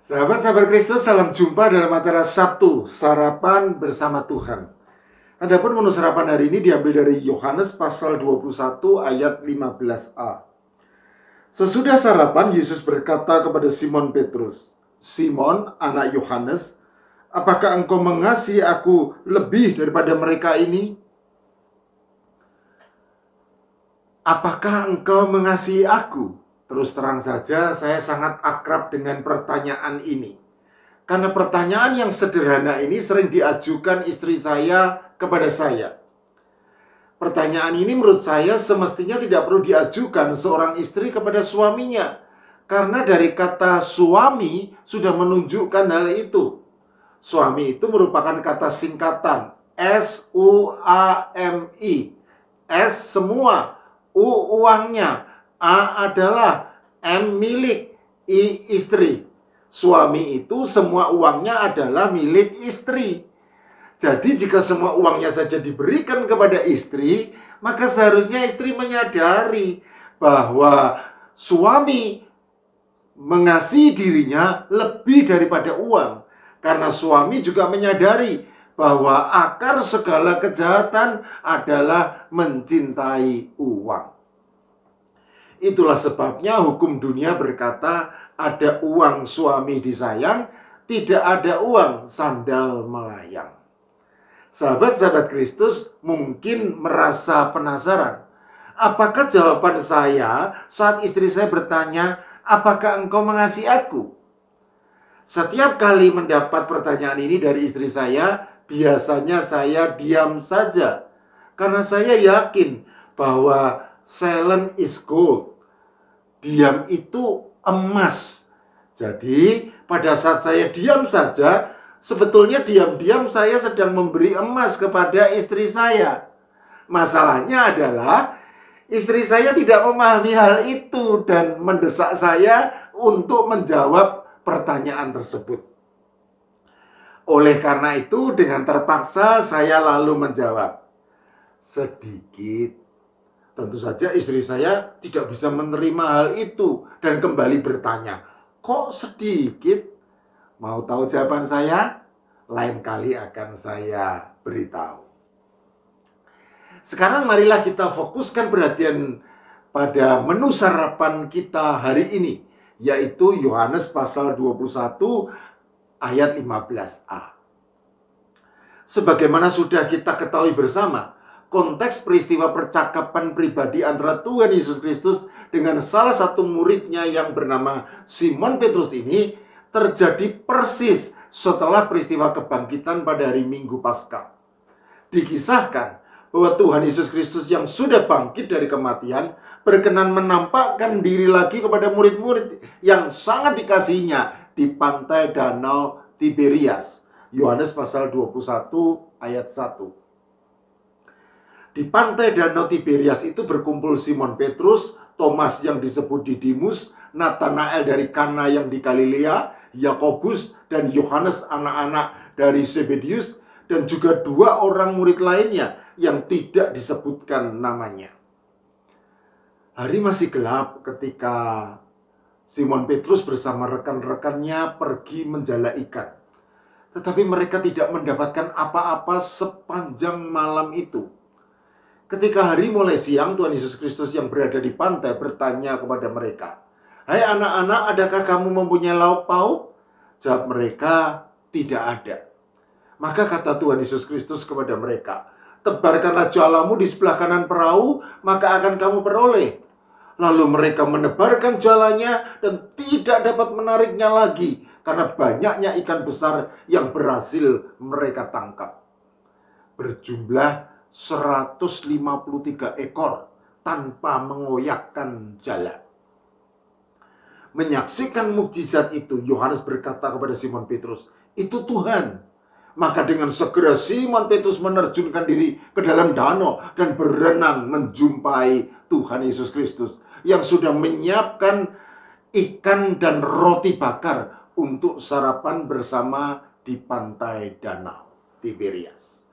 Sahabat-sahabat Kristus, salam jumpa dalam acara Sabtu, Sarapan Bersama Tuhan. Adapun menu sarapan hari ini diambil dari Yohanes pasal 21 ayat 15a. Sesudah sarapan, Yesus berkata kepada Simon Petrus, "Simon, anak Yohanes, apakah engkau mengasihi aku lebih daripada mereka ini?" Apakah engkau mengasihi aku? Terus terang saja, saya sangat akrab dengan pertanyaan ini. Karena pertanyaan yang sederhana ini sering diajukan istri saya kepada saya. Pertanyaan ini menurut saya semestinya tidak perlu diajukan seorang istri kepada suaminya. Karena dari kata suami sudah menunjukkan hal itu. Suami itu merupakan kata singkatan S-U-A-M-I. S semua, U uangnya, A adalah, M milik, I istri. Suami itu semua uangnya adalah milik istri. Jadi jika semua uangnya saja diberikan kepada istri, maka seharusnya istri menyadari bahwa suami mengasihi dirinya lebih daripada uang. Karena suami juga menyadari bahwa akar segala kejahatan adalah mencintai uang. Itulah sebabnya hukum dunia berkata, ada uang suami disayang, tidak ada uang sandal melayang. Sahabat-sahabat Kristus mungkin merasa penasaran. Apakah jawaban saya saat istri saya bertanya, apakah engkau mengasihi aku? Setiap kali mendapat pertanyaan ini dari istri saya, biasanya saya diam saja. Karena saya yakin bahwa silent is gold. Diam itu emas. Jadi pada saat saya diam saja, sebetulnya diam-diam saya sedang memberi emas kepada istri saya. Masalahnya adalah istri saya tidak memahami hal itu dan mendesak saya untuk menjawab pertanyaan tersebut. Oleh karena itu, dengan terpaksa saya lalu menjawab, sedikit. Tentu saja istri saya tidak bisa menerima hal itu dan kembali bertanya, kok sedikit? Mau tahu jawaban saya? Lain kali akan saya beritahu. Sekarang marilah kita fokuskan perhatian pada menu sarapan kita hari ini, yaitu Yohanes pasal 21 ayat 15a. Sebagaimana sudah kita ketahui bersama, konteks peristiwa percakapan pribadi antara Tuhan Yesus Kristus dengan salah satu muridnya yang bernama Simon Petrus ini terjadi persis setelah peristiwa kebangkitan pada hari Minggu Paskah. Dikisahkan bahwa Tuhan Yesus Kristus yang sudah bangkit dari kematian berkenan menampakkan diri lagi kepada murid-murid yang sangat dikasihinya di pantai Danau Tiberias. Yohanes pasal 21 ayat 1. Di pantai Danau Tiberias itu berkumpul Simon Petrus, Thomas yang disebut Didimus, Nathanael dari Kana yang di Galilea, Yakobus dan Yohanes anak-anak dari Zebedius, dan juga dua orang murid lainnya yang tidak disebutkan namanya. Hari masih gelap ketika Simon Petrus bersama rekan-rekannya pergi menjala ikan. Tetapi mereka tidak mendapatkan apa-apa sepanjang malam itu. Ketika hari mulai siang, Tuhan Yesus Kristus yang berada di pantai bertanya kepada mereka, "Hai anak-anak, adakah kamu mempunyai lauk pauk?" Jawab mereka, "Tidak ada." Maka kata Tuhan Yesus Kristus kepada mereka, "Tebarkanlah jalamu di sebelah kanan perahu, maka akan kamu peroleh." Lalu mereka menebarkan jalannya dan tidak dapat menariknya lagi, karena banyaknya ikan besar yang berhasil mereka tangkap. Berjumlah 153 ekor tanpa mengoyakkan jala. Menyaksikan mukjizat itu, Yohanes berkata kepada Simon Petrus, "Itu Tuhan." Maka dengan segera Simon Petrus menerjunkan diri ke dalam danau dan berenang menjumpai Tuhan Yesus Kristus yang sudah menyiapkan ikan dan roti bakar untuk sarapan bersama di pantai Danau Tiberias.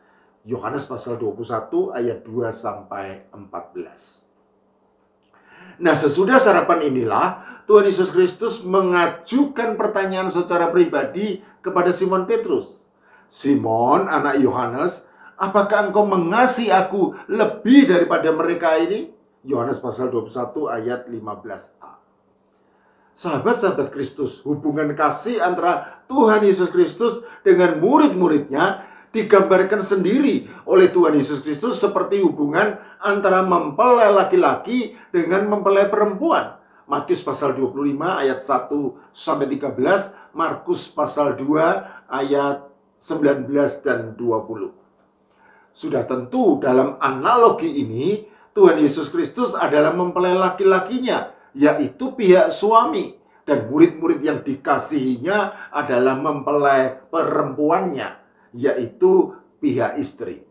Yohanes pasal 21 ayat 2-14. Nah, sesudah sarapan inilah Tuhan Yesus Kristus mengajukan pertanyaan secara pribadi kepada Simon Petrus. Simon, anak Yohanes, apakah engkau mengasihi aku lebih daripada mereka ini? Yohanes pasal 21 ayat 15a. Sahabat-sahabat Kristus, hubungan kasih antara Tuhan Yesus Kristus dengan murid-muridnya digambarkan sendiri oleh Tuhan Yesus Kristus seperti hubungan antara mempelai laki-laki dengan mempelai perempuan. Matius pasal 25 ayat 1 sampai 13, Markus pasal 2 ayat 19 dan 20. Sudah tentu dalam analogi ini Tuhan Yesus Kristus adalah mempelai laki-lakinya, yaitu pihak suami, dan murid-murid yang dikasihinya adalah mempelai perempuannya, yaitu pihak istri.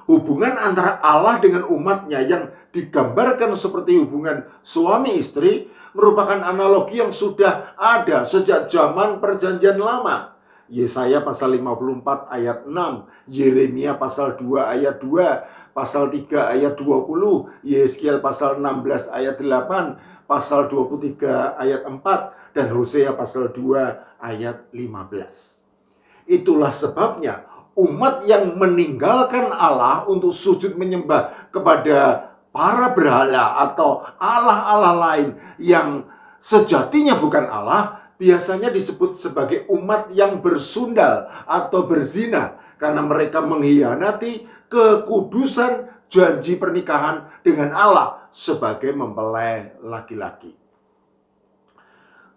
Hubungan antara Allah dengan umatnya yang digambarkan seperti hubungan suami istri merupakan analogi yang sudah ada sejak zaman Perjanjian Lama. Yesaya pasal 54 ayat 6, Yeremia pasal 2 ayat 2, pasal 3 ayat 20, Yeskiel pasal 16 ayat 8, pasal 23 ayat 4, dan Hosea pasal 2 ayat 15. Itulah sebabnya umat yang meninggalkan Allah untuk sujud menyembah kepada para berhala atau allah-allah lain yang sejatinya bukan Allah, biasanya disebut sebagai umat yang bersundal atau berzina karena mereka mengkhianati kekudusan janji pernikahan dengan Allah sebagai mempelai laki-laki.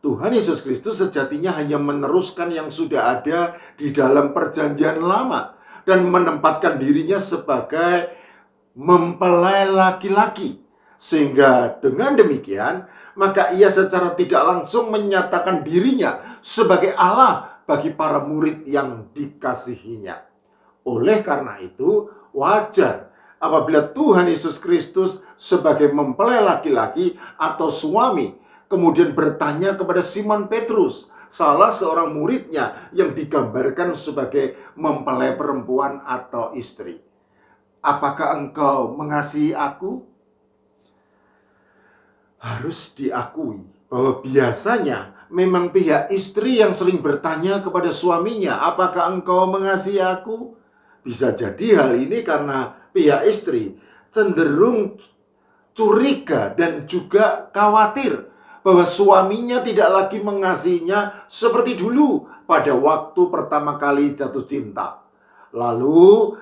Tuhan Yesus Kristus sejatinya hanya meneruskan yang sudah ada di dalam Perjanjian Lama dan menempatkan dirinya sebagai mempelai laki-laki. Sehingga dengan demikian, maka ia secara tidak langsung menyatakan dirinya sebagai Allah bagi para murid yang dikasihinya. Oleh karena itu, wajar apabila Tuhan Yesus Kristus sebagai mempelai laki-laki atau suami kemudian bertanya kepada Simon Petrus, salah seorang muridnya yang digambarkan sebagai mempelai perempuan atau istri. Apakah engkau mengasihi aku? Harus diakui bahwa biasanya memang pihak istri yang sering bertanya kepada suaminya, apakah engkau mengasihi aku? Bisa jadi hal ini karena pihak istri cenderung curiga dan juga khawatir bahwa suaminya tidak lagi mengasihinya seperti dulu pada waktu pertama kali jatuh cinta. Lalu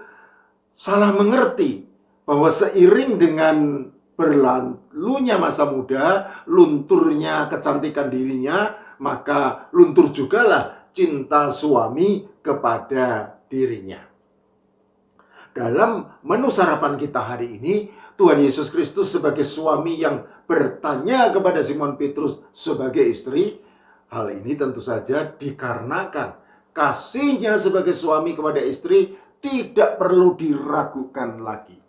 salah mengerti bahwa seiring dengan berlalunya masa muda, lunturnya kecantikan dirinya, maka luntur jugalah cinta suami kepada dirinya. Dalam menu sarapan kita hari ini, Tuhan Yesus Kristus sebagai suami yang bertanya kepada Simon Petrus sebagai istri, hal ini tentu saja dikarenakan kasihnya sebagai suami kepada istri tidak perlu diragukan lagi.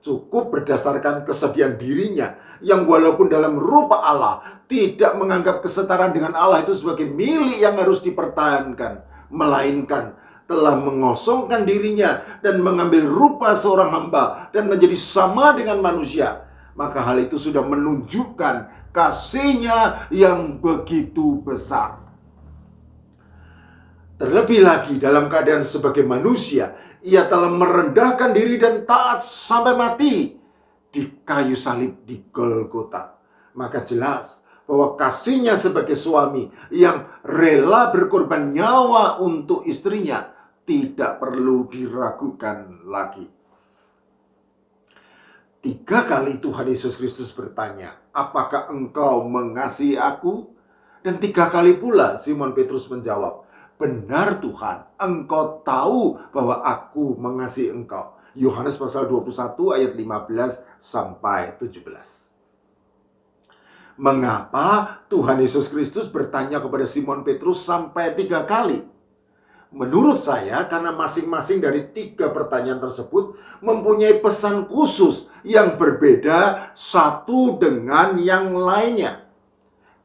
Cukup berdasarkan kesediaan dirinya yang walaupun dalam rupa Allah tidak menganggap kesetaraan dengan Allah itu sebagai milik yang harus dipertahankan, melainkan telah mengosongkan dirinya dan mengambil rupa seorang hamba dan menjadi sama dengan manusia. Maka hal itu sudah menunjukkan kasihnya yang begitu besar. Terlebih lagi dalam keadaan sebagai manusia, ia telah merendahkan diri dan taat sampai mati di kayu salib di Golgota. Maka jelas bahwa kasihnya sebagai suami yang rela berkorban nyawa untuk istrinya tidak perlu diragukan lagi. 3 kali Tuhan Yesus Kristus bertanya, apakah engkau mengasihi aku? Dan 3 kali pula Simon Petrus menjawab, benar Tuhan, engkau tahu bahwa aku mengasihi engkau. Yohanes pasal 21 ayat 15 sampai 17. Mengapa Tuhan Yesus Kristus bertanya kepada Simon Petrus sampai 3 kali? Menurut saya, karena masing-masing dari 3 pertanyaan tersebut mempunyai pesan khusus yang berbeda satu dengan yang lainnya.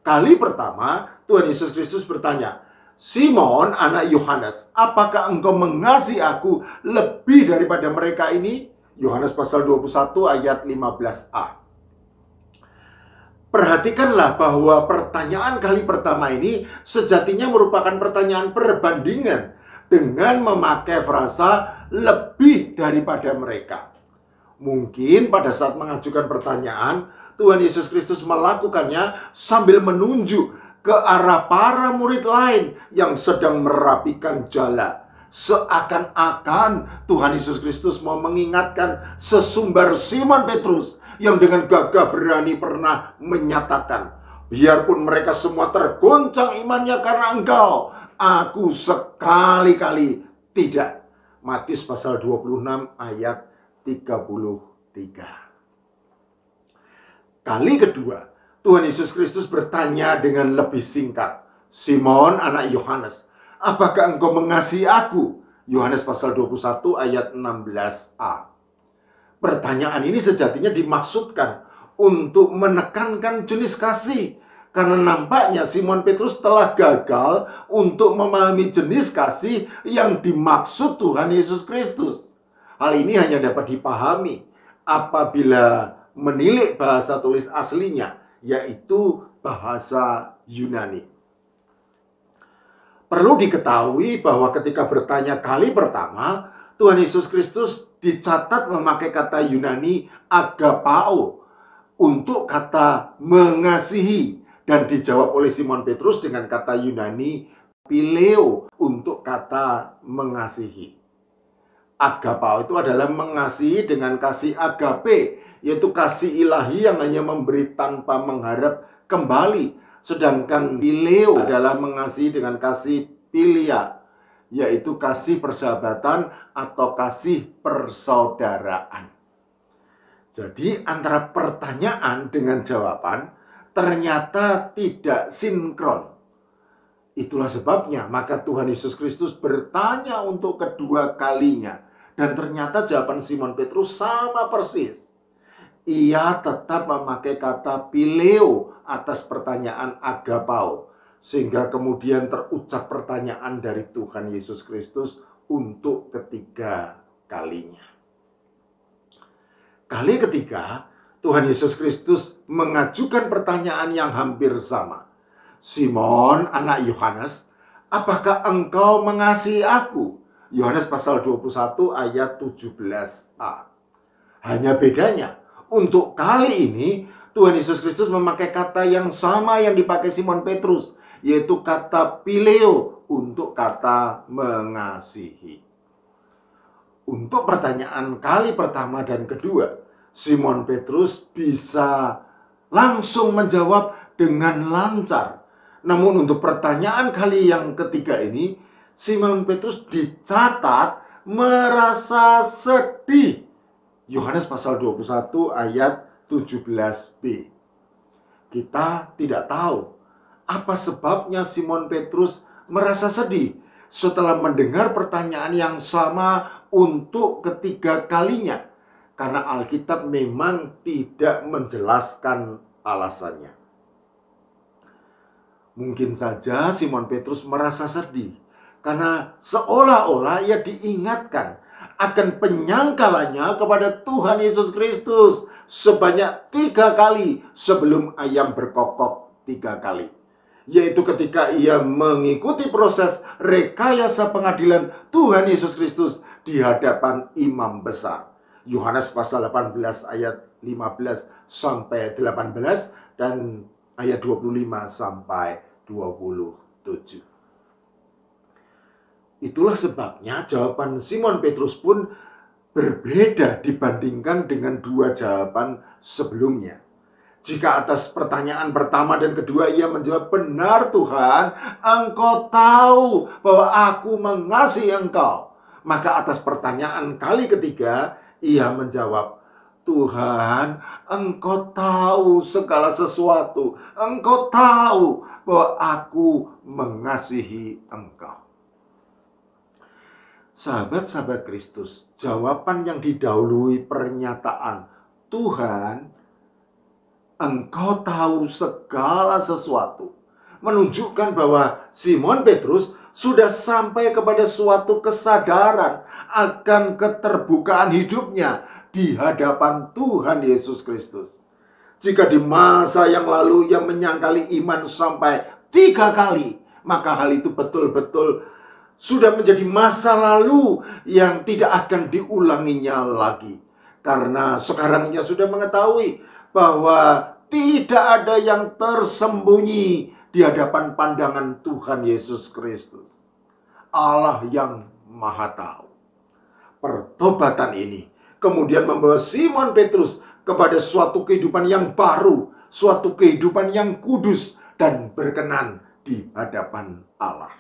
Kali pertama, Tuhan Yesus Kristus bertanya, Simon, anak Yohanes, apakah engkau mengasihi aku lebih daripada mereka ini? Yohanes pasal 21 ayat 15a. Perhatikanlah bahwa pertanyaan kali pertama ini sejatinya merupakan pertanyaan perbandingan dengan memakai frasa lebih daripada mereka. Mungkin pada saat mengajukan pertanyaan, Tuhan Yesus Kristus melakukannya sambil menunjuk ke arah para murid lain yang sedang merapikan jala. Seakan-akan Tuhan Yesus Kristus mau mengingatkan sesumbar Simon Petrus yang dengan gagah berani pernah menyatakan, biarpun mereka semua tergoncang imannya karena engkau, aku sekali-kali tidak. Matius pasal 26 ayat 33. Kali kedua, Tuhan Yesus Kristus bertanya dengan lebih singkat. Simon, anak Yohanes, apakah engkau mengasihi aku? Yohanes pasal 21 ayat 16a. Pertanyaan ini sejatinya dimaksudkan untuk menekankan jenis kasih. Karena nampaknya Simon Petrus telah gagal untuk memahami jenis kasih yang dimaksud Tuhan Yesus Kristus. Hal ini hanya dapat dipahami apabila menilik bahasa tulis aslinya, yaitu bahasa Yunani. Perlu diketahui bahwa ketika bertanya kali pertama, Tuhan Yesus Kristus dicatat memakai kata Yunani agapao untuk kata mengasihi, dan dijawab oleh Simon Petrus dengan kata Yunani phileo untuk kata mengasihi. Agapao itu adalah mengasihi dengan kasih agape, yaitu kasih ilahi yang hanya memberi tanpa mengharap kembali. Sedangkan phileo adalah mengasihi dengan kasih philia, yaitu kasih persahabatan atau kasih persaudaraan. Jadi antara pertanyaan dengan jawaban ternyata tidak sinkron. Itulah sebabnya maka Tuhan Yesus Kristus bertanya untuk kedua kalinya. Dan ternyata jawaban Simon Petrus sama persis. Ia tetap memakai kata phileo atas pertanyaan agapao. Sehingga kemudian terucap pertanyaan dari Tuhan Yesus Kristus untuk ketiga kalinya. Kali ketiga, Tuhan Yesus Kristus mengajukan pertanyaan yang hampir sama. Simon, anak Yohanes, apakah engkau mengasihi aku? Yohanes pasal 21 ayat 17a. Hanya bedanya, untuk kali ini Tuhan Yesus Kristus memakai kata yang sama yang dipakai Simon Petrus, yaitu kata phileo untuk kata mengasihi. Untuk pertanyaan kali pertama dan kedua, Simon Petrus bisa langsung menjawab dengan lancar. Namun untuk pertanyaan kali yang ketiga ini, Simon Petrus dicatat merasa sedih. Yohanes pasal 21 ayat 17b. Kita tidak tahu apa sebabnya Simon Petrus merasa sedih setelah mendengar pertanyaan yang sama untuk ketiga kalinya. Karena Alkitab memang tidak menjelaskan alasannya. Mungkin saja Simon Petrus merasa sedih karena seolah-olah ia diingatkan akan penyangkalannya kepada Tuhan Yesus Kristus sebanyak 3 kali sebelum ayam berkokok 3 kali. Yaitu ketika ia mengikuti proses rekayasa pengadilan Tuhan Yesus Kristus di hadapan imam besar. Yohanes pasal 18 ayat 15 sampai 18 dan ayat 25 sampai 27. Itulah sebabnya jawaban Simon Petrus pun berbeda dibandingkan dengan 2 jawaban sebelumnya. Jika atas pertanyaan pertama dan kedua ia menjawab, benar Tuhan, engkau tahu bahwa aku mengasihi engkau. Maka atas pertanyaan kali ketiga, ia menjawab, Tuhan, engkau tahu segala sesuatu. Engkau tahu bahwa aku mengasihi engkau. Sahabat-sahabat Kristus, jawaban yang didahului pernyataan, Tuhan, engkau tahu segala sesuatu, menunjukkan bahwa Simon Petrus sudah sampai kepada suatu kesadaran akan keterbukaan hidupnya di hadapan Tuhan Yesus Kristus. Jika di masa yang lalu ia menyangkali iman sampai 3 kali, maka hal itu betul-betul sudah menjadi masa lalu yang tidak akan diulanginya lagi. Karena sekarang ia sudah mengetahui bahwa tidak ada yang tersembunyi di hadapan pandangan Tuhan Yesus Kristus, Allah yang Maha Tahu. Pertobatan ini kemudian membawa Simon Petrus kepada suatu kehidupan yang baru, suatu kehidupan yang kudus dan berkenan di hadapan Allah.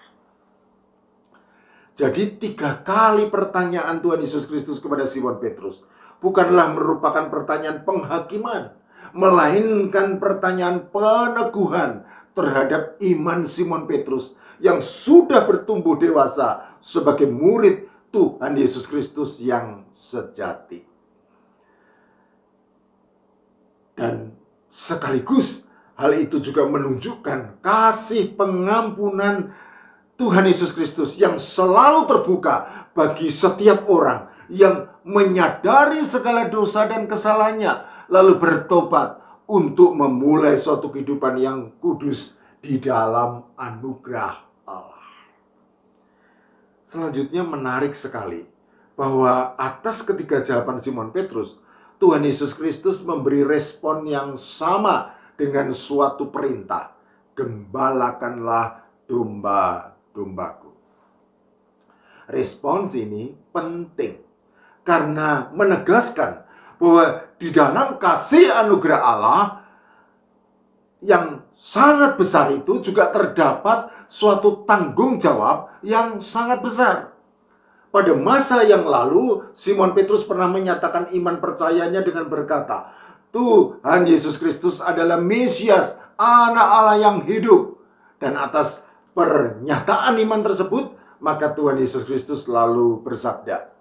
Jadi 3 kali pertanyaan Tuhan Yesus Kristus kepada Simon Petrus bukanlah merupakan pertanyaan penghakiman, melainkan pertanyaan peneguhan terhadap iman Simon Petrus yang sudah bertumbuh dewasa sebagai murid Tuhan Yesus Kristus yang sejati. Dan sekaligus hal itu juga menunjukkan kasih pengampunan Tuhan Yesus Kristus yang selalu terbuka bagi setiap orang yang menyadari segala dosa dan kesalahannya, lalu bertobat untuk memulai suatu kehidupan yang kudus di dalam anugerah Allah. Selanjutnya menarik sekali bahwa atas ketiga jawaban Simon Petrus, Tuhan Yesus Kristus memberi respon yang sama dengan suatu perintah. Gembalakanlah domba-dombaku. Respons ini penting karena menegaskan bahwa di dalam kasih anugerah Allah yang sangat besar itu juga terdapat suatu tanggung jawab yang sangat besar. Pada masa yang lalu, Simon Petrus pernah menyatakan iman percayanya dengan berkata, Tuhan Yesus Kristus adalah Mesias, Anak Allah yang hidup. Dan atas pernyataan iman tersebut, maka Tuhan Yesus Kristus lalu bersabda,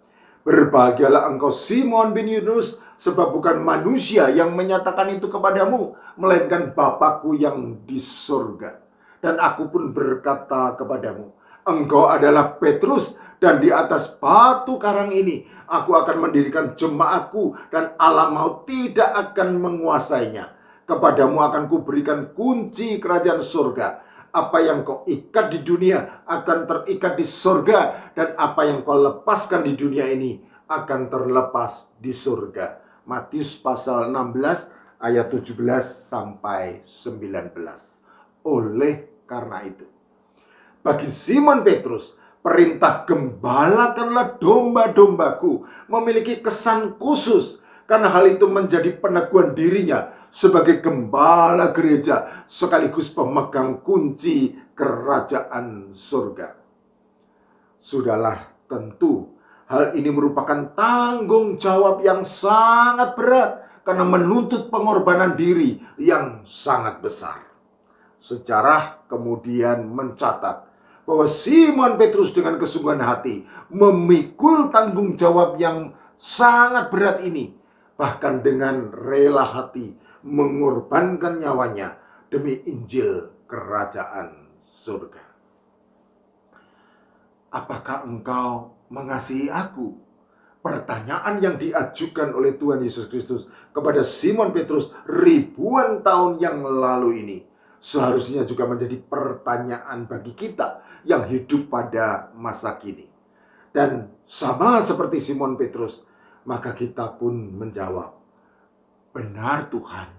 berbahagialah engkau Simon bin Yunus, sebab bukan manusia yang menyatakan itu kepadamu, melainkan Bapakku yang di surga. Dan aku pun berkata kepadamu, engkau adalah Petrus, dan di atas batu karang ini aku akan mendirikan jemaatku, dan alam maut tidak akan menguasainya. Kepadamu akan kuberikan kunci kerajaan surga. Apa yang kau ikat di dunia akan terikat di surga, dan apa yang kau lepaskan di dunia ini akan terlepas di surga. Matius pasal 16 ayat 17 sampai 19. Oleh karena itu, bagi Simon Petrus, perintah gembalakanlah domba-dombaku memiliki kesan khusus karena hal itu menjadi peneguhan dirinya sebagai gembala gereja sekaligus pemegang kunci kerajaan surga. Sudahlah, tentu hal ini merupakan tanggung jawab yang sangat berat karena menuntut pengorbanan diri yang sangat besar. Sejarah kemudian mencatat bahwa Simon Petrus dengan kesungguhan hati memikul tanggung jawab yang sangat berat ini, bahkan dengan rela hati mengorbankan nyawanya demi Injil kerajaan surga. Apakah engkau mengasihi aku? Pertanyaan yang diajukan oleh Tuhan Yesus Kristus kepada Simon Petrus ribuan tahun yang lalu ini seharusnya juga menjadi pertanyaan bagi kita yang hidup pada masa kini. Dan sama seperti Simon Petrus, maka kita pun menjawab, benar Tuhan,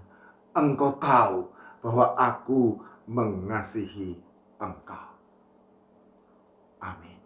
Engkau tahu bahwa aku mengasihi Engkau. Amin.